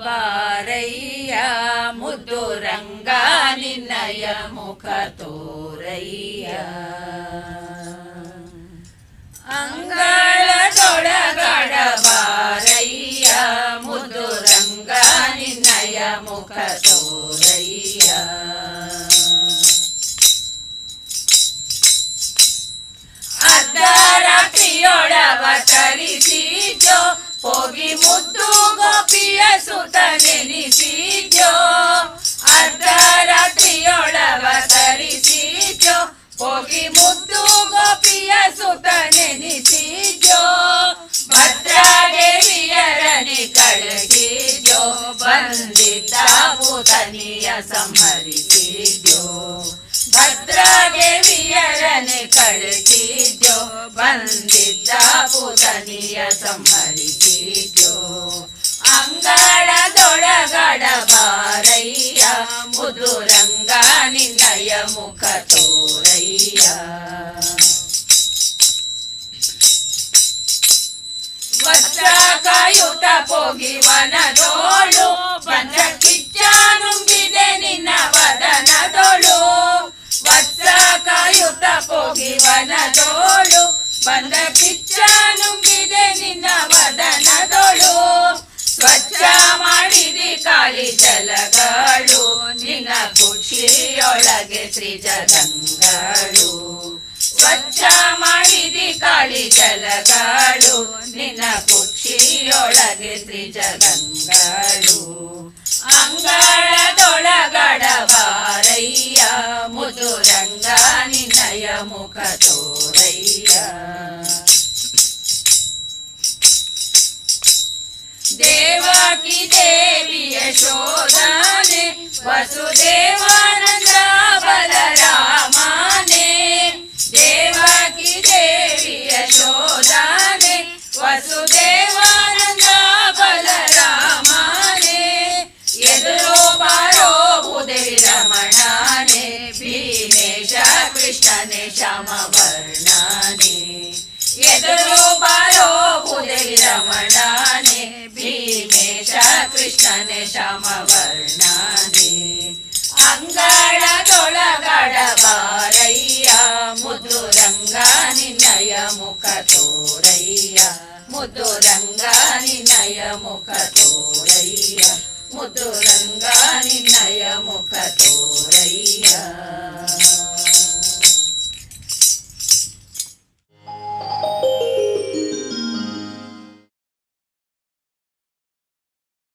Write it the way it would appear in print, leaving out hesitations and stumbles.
ಬಾರಯ್ಯ ಮುದ್ದು ರಂಗ ನಿನ್ನಯ ಮುಖ ತೋರಯ್ಯ ಅಂಗಳದೊಳಗಡ ಬಾರಯ್ಯ ಮುದ್ದು ರಂಗ ನಿನ್ನಯ ಮುಖ ತೋರಯ್ಯ ಅರ್ಧರಾತ್ರಿಯೊಳವತರಿಸಿದ್ಯೋ ಹೋಗಿ ಮುದ್ದು ಗೋಪಿಯ ಸುತ ನೆನೆಸಿದ್ಯೋ ಅರ್ಧರಾತ್ರಿಯೊಳವತರಿಸಿದ್ಯೋ ಹೋಗಿ ಮುದ್ದು ಗೋಪಿಯ ಸುತ ನೆನೆಸಿದ್ಯೋ ಭದ್ರಾದೇವಿಯರನೆ ಕಳಗಿದ್ಯೋ ಬಂದಿದ್ದ ಭೂತನಿಯ ಸಂಹರಿಸಿದ್ಯೋ ಭದ್ರಾದೇವಿಯರನೆ ಕಳಿಸಿದ್ಯೋ ಬಂದಿದ್ದ ಭೂತನಿಯ ಸಂಹರಿಸಿದ್ಯೋ ಅಂಗಳದೊಳಗಡ ಬಾರಯ್ಯ ಮುದು ರಂಗ ನಿನ್ನಯ ಮುಖ ತೋರಯ್ಯ ವಸ್ತ್ರ ಕಾಯುತ ಪೋಗಿ ವನದೋಳು ಬಂದ ಕಿಚ್ಚ ನುಂಗಿದೆ ನಿನ್ನ ವದನದೋಳು ವಸ್ತ್ರ ಕಾಯುತ ಪೋಗಿ ವನದೋಳು ಬಂದ ಕಿಚ್ಚ ನುಂಗಿದೆ ನಿನ್ನ ವದನದೋಳು ಸ್ವಚ್ಛ ಮಾಡಿದಿ ಕಾಳಿ ಜಲಗಳು ನಿನ್ನ ಖುಷಿಯೊಳಗೆ ತ್ರಿಜಗಂಗಳು ಸ್ವಚ್ಛ ಮಾಡಿದಿ ಕಾಳಿ ಜಲಗಳು ನಿನ್ನ ಖುಷಿಯೊಳಗೆ ತ್ರಿಜಗಂಗಳು ಅಂಗಳದೊಳಗಡ ಬಾರಯ್ಯ ಮುದು ರಂಗ ನಿನ್ನಯ ಮುಖ ತೋರಯ್ಯ ದೇವಕಿ ದೇವಿಯ ಶೋಧನೆ ವಸುದೇವಾನಂದ ಬಲರಾಮನೆ ದೇವಕಿ ದೇವಿಯ ಶೋಧನೆ ವಸುದೇವಾನಂದ ಬಲರಾಮನೆ ಎದುರು ಬಾರೋ ಭೂದೇವಿ ರಮಣನೆ ಭೀಮೇಶ ಕೃಷ್ಣನೆ ಶ್ಯಾಮವರ್ಣನೆ ಎದುರು ಬಾರೋ ಭೂದೇವಿ ರಮಣನೆ ಭೀಮೇಶ ಕೃಷ್ಣನೆ ಶ್ಯಾಮವರ್ಣನೆ ಅಂಗಳದೊಳಗಡ ಬಾರಯ್ಯ ಮುದ್ದು ರಂಗ ನಿನ್ನಯ ಮುಖ ತೋರಯ್ಯ ಮುದ್ದು ರಂಗ ನಿನ್ನಯ ಮುಖ ತೋರಯ್ಯ ಮುದ್ದು ರಂಗ ನಿನ್ನಯ ಮುಖ